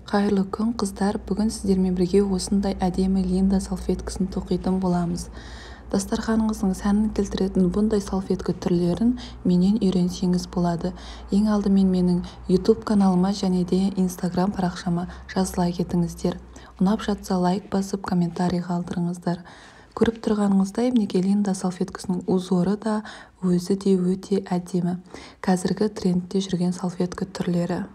Қайырлы күн қыздар, бүгін сіздермен бірге осындай әдемі линда салфеткасын тоқитын боламыз. Дастарханыңыздың сәнін келтіретін бұндай салфетка түрлерін менен үйренсеңіз болады. Ең алдымен менің YouTube каналыма және де Instagram парақшама жазыла кетіңіздер. Ұнап жатса лайк басып, комментарий қалдырыңыздар. Көріп тұрғаныңыздай, мінекей линда салфеткасының узоры да өзі де өте әдемі. Қазіргі трендте жүрген салфетка түрлері.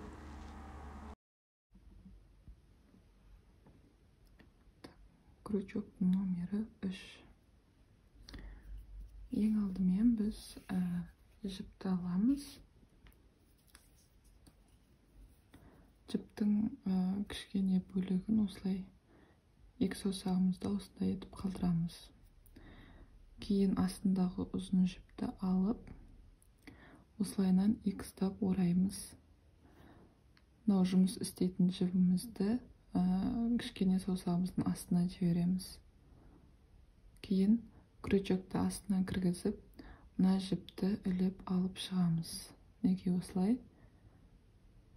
Крючоктың номері 3. Ең алдымен біз жіпті аламыз. Жіптің кішкене бөлігін осылай екі саусағымызда осылай етіп қалдырамыз. Кейін астындағы ұзын жіпті алып, осылайынан икстап ораймыз. Мынау жұмыс істейтін жібімізді кішкене саусағымыздың астына жібереміз. Кейін крючокты астына кіргізіп, мына жіпті іліп алып шығамыз. Неге осылай?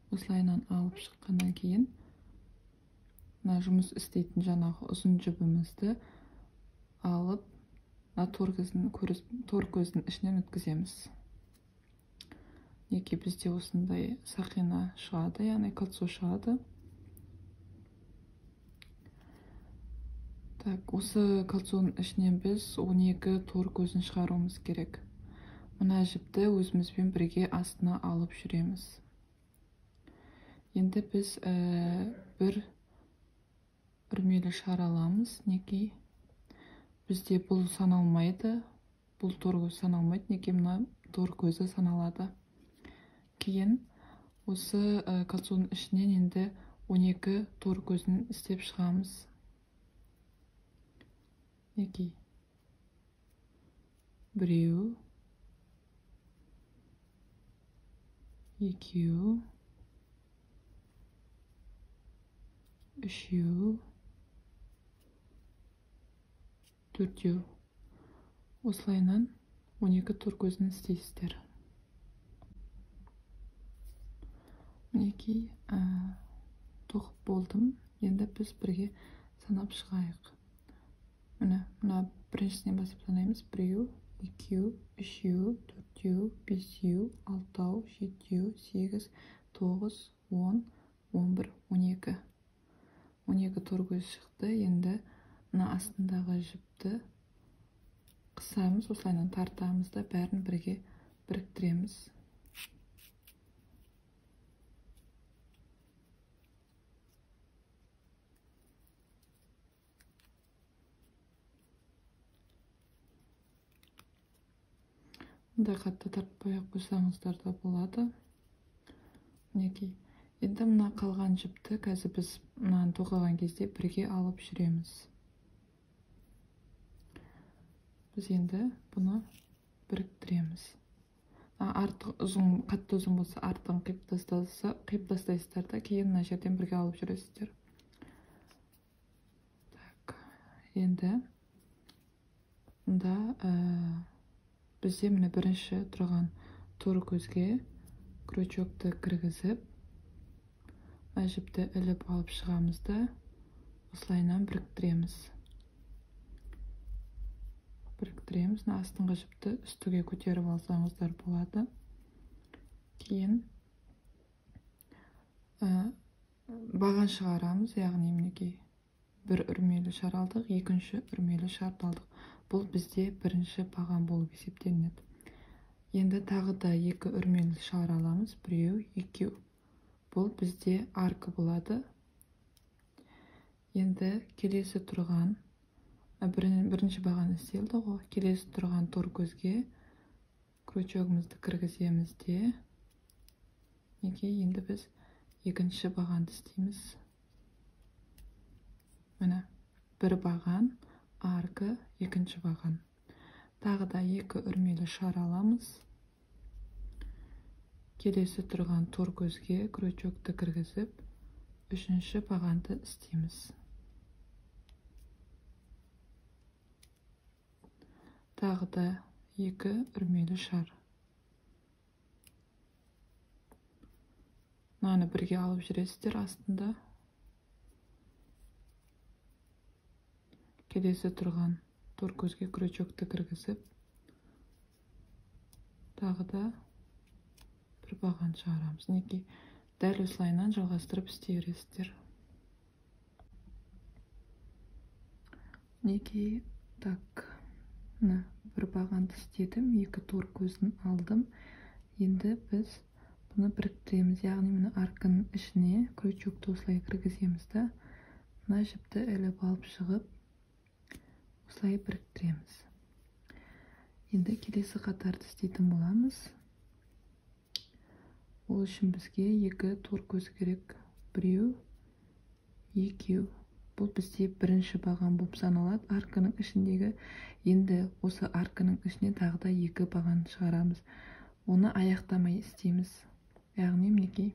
Осылайынан алып шыққаннан кейін, мына жұмыс істейтін жаңағы ұзын жібімізді алып, тор көздің ішінен өткіземіз. Неге бізде осындай сақина шығады, яғни кольцо шығады. Осы кольцоның ішінен біз 12 тор көзін шығаруымыз керек. Мына жіпті өзімізбен бірге астына алып жүреміз. Енді біз бір үрмелі шар аламыз. Неге? Бізде бұл саналмайды. Бұл тор көзі саналмайды. Неге мына тор көзі саналады. Кейін осы кольцоның ішінен енді 12 тор көзін істеп шығамыз. Неге? Біреу, екеу, үшеу, төртеу. Осылайынан 12 тор көзін істейсіздер. Неге тоқып болдым. Енді біз бірге санап шығайық. Мына біріншісінен басып санаймыз. Біреу, екеу, үшеу, төртеу, бесеу, алтау, жетеу, 8, 9, 10, 11, 12. 12 тор көз шықты. Енді мына астындағы жіпті қысамыз, осылайынан тартамыз да бәрін бірге біріктіреміз. Мұндай қатты тартпай қойсаңыздар да болады. Неге? Енді мына қалған жіпті қазір біз мынаны тоқыған кезде бірге алып жүреміз. Біз енді бұны біріктіреміз. Артық қатты ұзын болса, артын қиып тастайсыздар да, кейін мына жерден бірге алып жүресіздер. Енді бізде міне бірінші тұрған тор көзге крючокты кіргізіп, жіпті іліп алып шығамыз да, осылайынан біріктіреміз. Астыңғы жіпті үстіге көтеріп алсаңыздар болады. Кейін баған шығарамыз, яғни мінекей бір үрмелі шар алдық, екінші үрмелі шар алдық. Бұл бізде бірінші баған болып есептелінеді. Енді тағы да 2 үрмелі шар аламыз. Біреу, екеу. Бұл бізде арка болады. Енді келесі тұрған, бірінші баған істелді ғой. Келесі тұрған тор көзге крючогымызды кіргіземіз де. Неге? Енді біз екінші бағанды істейміз. Міне, бір баған, арка, екінші баған. Тағы да 2 үрмелі шар аламыз. Келесі тұрған тор көзге крючокты кіргізіп, үшінші бағанды істейміз. Тағы да 2 үрмелі шар. Мынаны бірге алып жүресіздер астында. келесі тұрған тор көзге крючокты кіргізіп, тағы да бір баған шығарамыз. Мінекей дәл осылайынан жалғастырып істей бересіздер. Мінекей так, бір бағанды істедім, екі тор көзін алдым. Енді біз бұны біріктіреміз, яғни мына арканың ішіне крючокты осылай кіргіземіз да, мына жіпті іліп алып шығып, осылай біріктіреміз. Енді келесі қатарды істейтін боламыз. Ол үшін бізге екі тор көзі керек. Біреу, екеу. Бұл бізде бірінші баған болып саналады. Арканың ішіндегі, енді осы арканың ішіне тағы да екі баған шығарамыз. Оны аяқтамай істейміз. Яғни мінекей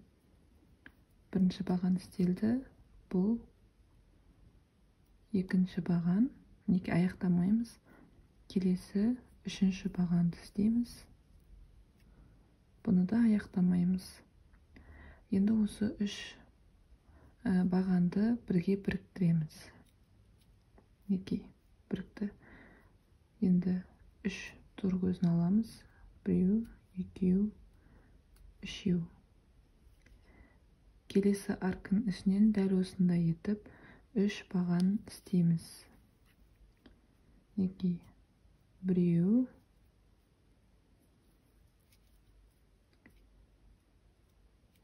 бірінші баған істелді. Бұл екінші баған. Мінекей аяқтамаймыз. Келесі үшінші бағанды істейміз. Бұны да аяқтамаймыз. Енді осы үш бағанды бірге біріктіреміз. Мінекей бірікті. Енді үш тор көзін аламыз. Біреу, екеу, үшеу. Келесі арканың ішінен дәл осындай етіп үш баған істейміз. Мінекей біреу,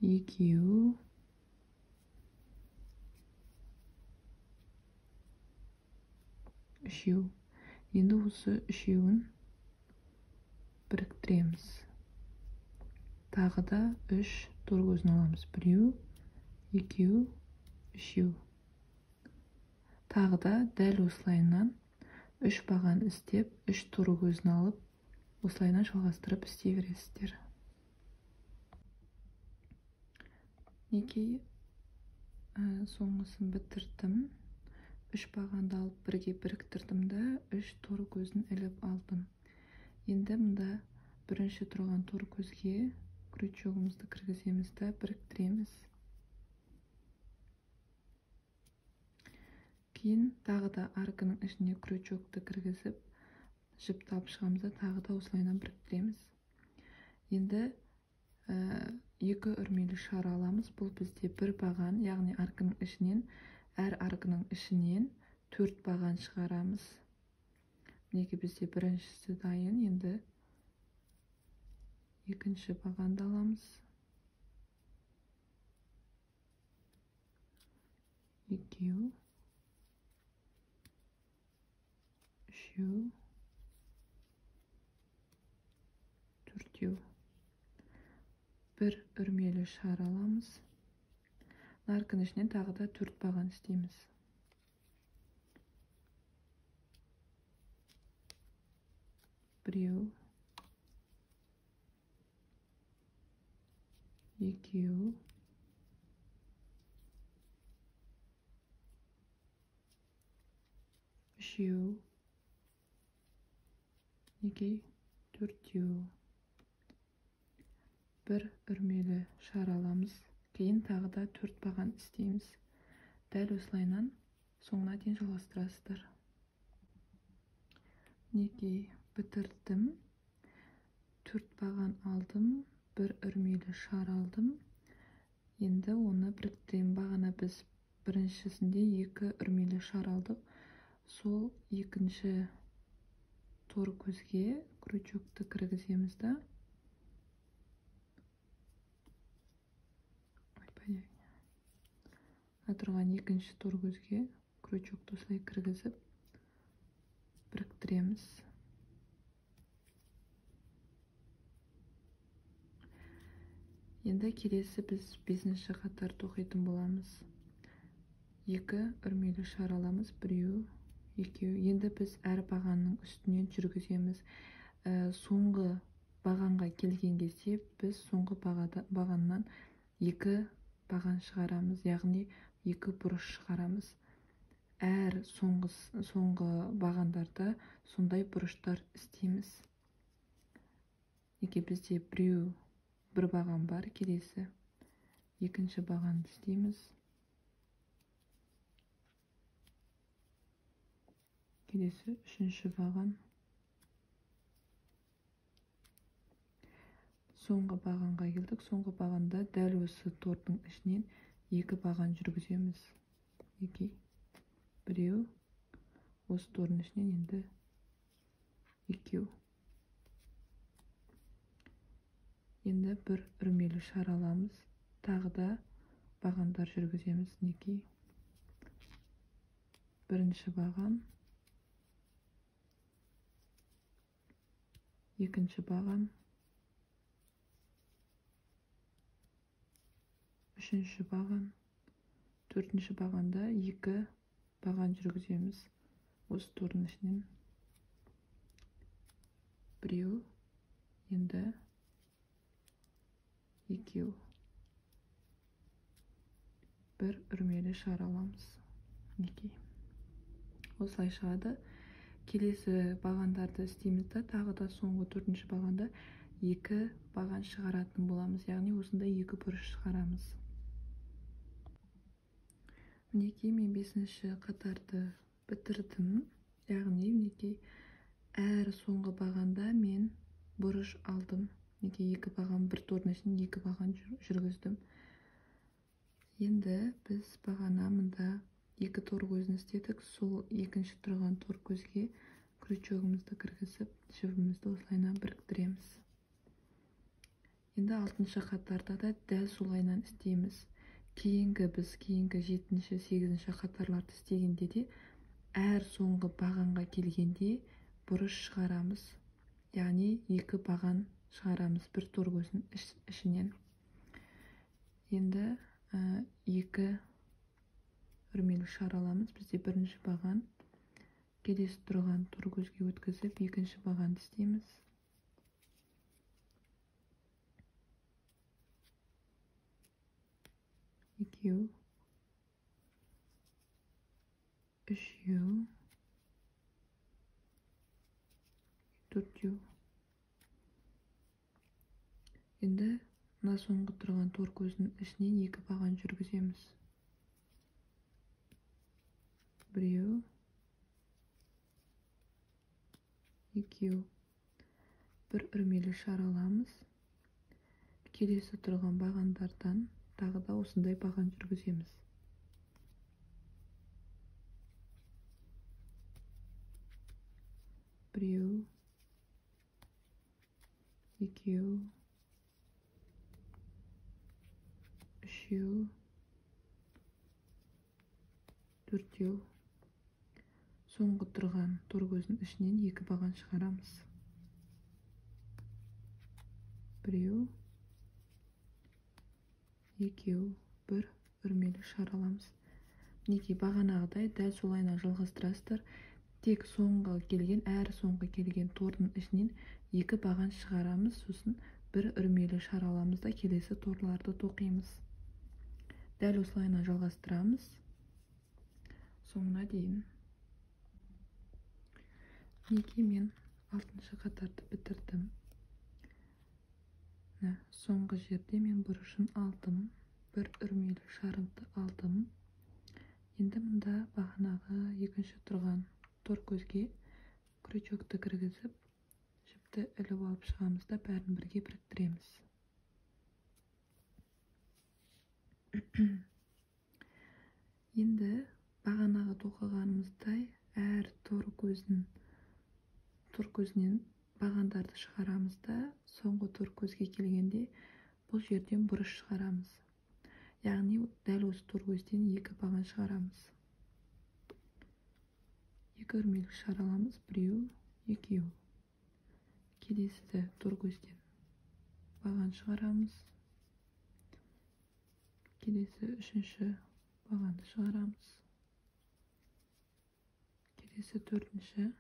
екеу, үшеу. Енді осы үшеуін біріктіреміз. Тағы да үш тор көзін аламыз. Біреу, екеу, үшеу. Тағы да дәл осылайынан үш баған істеп, үш тор көзін алып, осылайынан жалғастырып істей бересіздер. Мінекей соңғысын бітірдім. Үш бағанды алып бірге біріктірдім да, үш тор көзін іліп алдым. Енді мұнда бірінші тұрған тор көзге крючогымызды кіргіземіз да біріктіреміз. Кейін тағы да арканың ішіне крючокты кіргізіп, жіпті алып шығамыз да, тағы да осылайынан біріктіреміз. Енді екі үрмелі шар аламыз. Бұл бізде бір баған, яғни арканың ішінен, әр арканың ішінен төрт баған шығарамыз. Мінекей бізде біріншісі дайын. Енді екінші бағанды аламыз. Екеу, үшеу, төртеу. Бір үрмелі шар аламыз. Арканың ішінен тағы да төрт баған істейміз. Біреу, екеу, үшеу, мінекей төртеу. Бір үрмелі шар аламыз. Кейін тағы да төрт баған істейміз. Дәл осылайынан соңына дейін жалғастырасыздар. Мінекей бітірдім. Төрт баған алдым. Бір үрмелі шар алдым. Енді оны біріктіремін. Бағана біз біріншісінде екі үрмелі шар алдық. Сол екінші тор көзге крючокты кіргіземіз да. Тұрған екінші тор көзге крючокты осылай кіргізіп біріктіреміз. Енді келесі біз бесінші қатарды оқитын боламыз. Екі үрмелі шар аламыз. Біреу, екеу. Енді біз әр бағанның үстінен жүргіземіз. Соңғы бағанға келген кезде біз соңғы бағаннан екі баған шығарамыз, яғни екі бұрыш шығарамыз. Әр соңғы бағандарда сондай бұрыштар істейміз. Неге бізде біреу бір баған бар, келесі екінші бағанды істейміз. келесі үшінші баған. Соңғы бағанға келдік. Соңғы бағанда дәл осы тордың ішінен екі баған жүргіземіз. Екі. Біреу. Осы тордың ішінен енді екеу. Енді бір үрмелі шар аламыз. Тағы да бағандар жүргіземіз. Неке. Бірінші баған. Екінші баған. Үшінші баған. Төртінші бағанда екі баған жүргіземіз. Осы тордың ішінен біреу, енді екеу. Бір үрмелі шар аламыз. Неке. Осылай шығады. Келесі бағандарды істейміз да, тағы да соңғы төртінші бағанда екі баған шығаратын боламыз. Яғни осында екі бұрыш шығарамыз. Мінекей мен бесінші қатарды бітірдім. Яғни мінекей әр соңғы бағанда мен бұрыш алдым. Мінекей екі баған, бір тордың ішінен екі баған жүргіздім. Енді біз бағана мында екі тор көзін істедік. Сол екінші тұрған тор көзге крючогымызды кіргізіп, жібімізді осылайынан біріктіреміз. Енді алтыншы қатарда да дәл солайынан істейміз. Кейінгі 7-ші, 8-ші қатарларды істегенде де әр соңғы бағанға келгенде бұрыш шығарамыз. Яғни екі баған шығарамыз бір тор көзінің ішінен. Енді екі үрмелі шар аламыз. Бізде бірінші баған. Келесі тұрған тор көзге өткізіп, екінші бағанды істейміз. Екеу, үшеу, төртеу. Енді мына соңғы тұрған тор көзінің ішінен екі баған жүргіземіз. Біреу, екеу. Бір үрмелі шар аламыз. Келесі тұрған бағандардан тағы да осындай баған жүргіземіз. Біреу, екеу, үшеу, төртеу. Соңғы тұрған тор көзінің ішінен екі баған шығарамыз. Біреу, екеу, бір үрмелі шар аламыз. Мінекей бағанағыдай дәл солайынан жалғастырасыздар. Тек соңғы келген тордың ішінен екі баған шығарамыз, сосын бір үрмелі шар аламыз да келесі торларды тоқимыз. Дәл осылайынан жалғастырамыз соңына дейін. Мінекей мен алтыншы қатарды бітірдім. Соңғы жерде мен бұрышын алдым, бір үрмелі шарымды алдым. Енді мында бағанағы екінші тұрған тор көзге крючокты кіргізіп, жіпті іліп алып шығамыз да бәрін бірге біріктіреміз. Енді бағанағы тоқығанымыздай әр тор көзінен бағандарды шығарамыз да, соңғы тор көзге келгенде бұл жерден бұрыш шығарамыз. Яғни дәл осы тор көзден екі баған шығарамыз. Екі үрмелі шар аламыз. Біреу, екеу. Келесі тор көзден баған шығарамыз. Келесі үшінші бағанды шығарамыз. Келесі төртінші,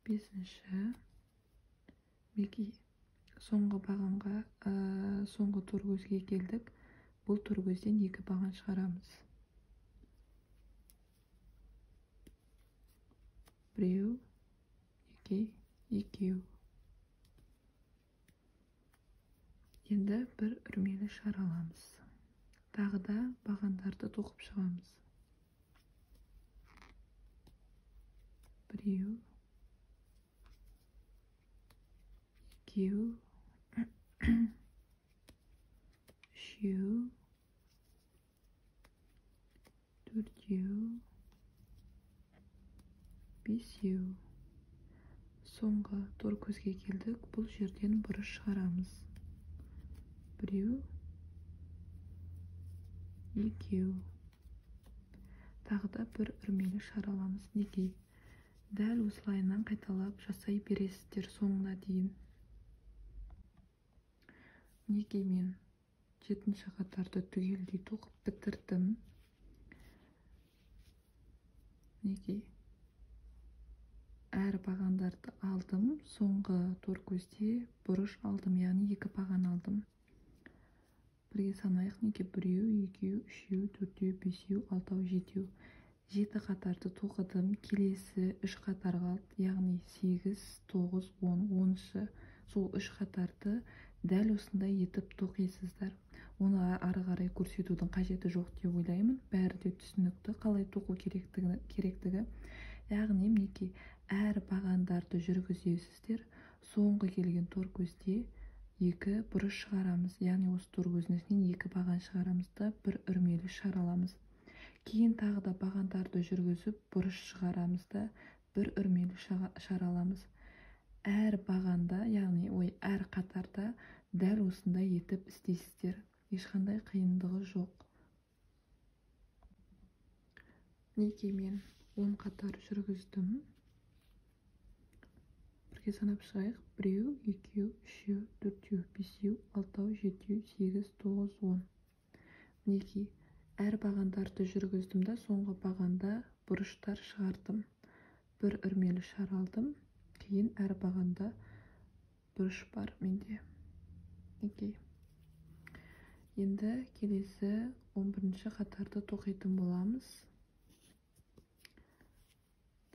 бесінші. Мінекей соңғы бағанға, соңғы тор көзге келдік. Бұл тор көзден екі баған шығарамыз. Біреу, екеу. Енді бір үрмелі шар аламыз. Тағы да бағандарды тоқып шығамыз. біреу, екеу, үшеу, төртеу, бесеу. Соңғы тор көзге келдік. Бұл жерден бұрыш шығарамыз. Біреу, екеу. Тағы да бір үрмелі шараламыз. Неге? Дәл осылайынан қайталап жасай бересіздер соңына дейін. Неге мен 7-ші қатарды түгелдей тоқып бітірдім? Неге? Әр бағандарды алдым. Соңғы тор көзде бұрыш алдым, яғни 2 баған алдым. Бірге санайық. Неге? Біреу, екеу, үшеу, төртеу, бесеу, алтау, жетеу. 7 қатарды тоқыдым. Келесі 3 қатар қалды, яғни 8, 9, 10, 10-шы. Сол 3 қатарды дәл осындай етіп тоқисыздар. Оны ары қарай көрсетудің қажеті жоқ деп ойлаймын. Бәрі де түсінікті, қалай тоқу керектігі. Яғни мінекей әр бағандарды жүргізесіздер. Соңғы келген тор көзде 2 бұрыш шығарамыз. Яғни осы тор көзінен 2 баған шығарамыз да бір үрмелі шараламыз. Кейін тағы да бағандарды жүргізіп бұрыш шығарамыз да бір үрмелі шараламыз. Әр бағанда, яғни әр қатарда дәл осындай етіп істейсіздер. Ешқандай қиындығы жоқ. Неге мен 10 қатар жүргіздім? Бірге санап шығайық. Біреу, екеу, үшеу, төртеу, бесеу, алтау, жетеу, 8, 9, 10. Мінекей әр бағандарды жүргіздім да соңғы бағанда бұрыштар шығардым. Бір үрмелі шаралдым. Кейін әр бағанда бұрыш бар менде. Неге? Енді келесі 11-ші қатарды тоқитын боламыз.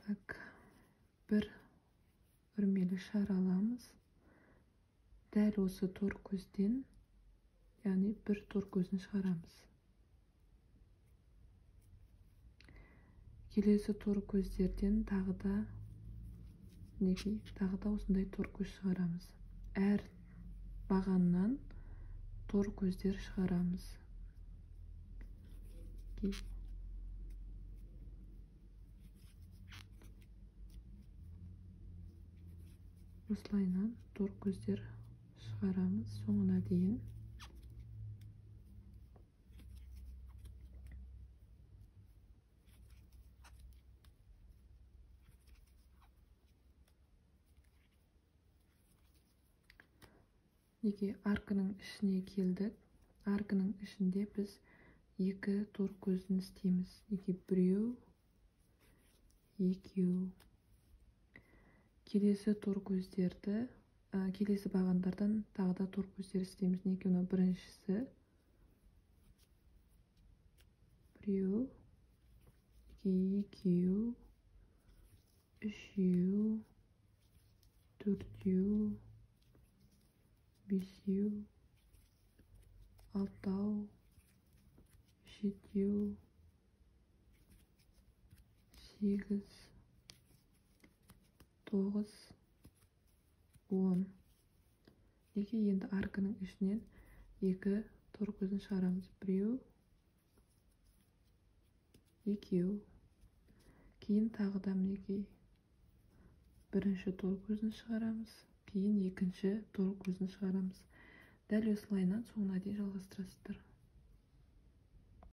Так, бір үрмелі шараламыз. Дәл осы тор көзден, яғни бір тор көзін шығарамыз. Келесі тор көздерден тағы да осындай тор көз шығарамыз. Әр бағаннан тор көздер шығарамыз. Осылайынан тор көздер шығарамыз соңына дейін. Неге аркының ішіне келдік? Аркының ішінде біз 2 тор көзін істейміз. Неге? Біреу, екеу. Келесі тор көздерді, келесі бағандардан тағы да тор көздер істейміз. Неге? Оны біріншісі. Біреу, екеу, үшеу, төртеу, бесеу, алтау, жетеу, 8, 9, 10. Неге? Енді аркының ішінен 2 тор көзін шығарамыз. Біреу, екеу. Кейін тағы да мінекей бірінші тор көзін шығарамыз. Кейін екінші тор көзін шығарамыз. Дәл осылайынан соңына дейін жалғастырасыздар.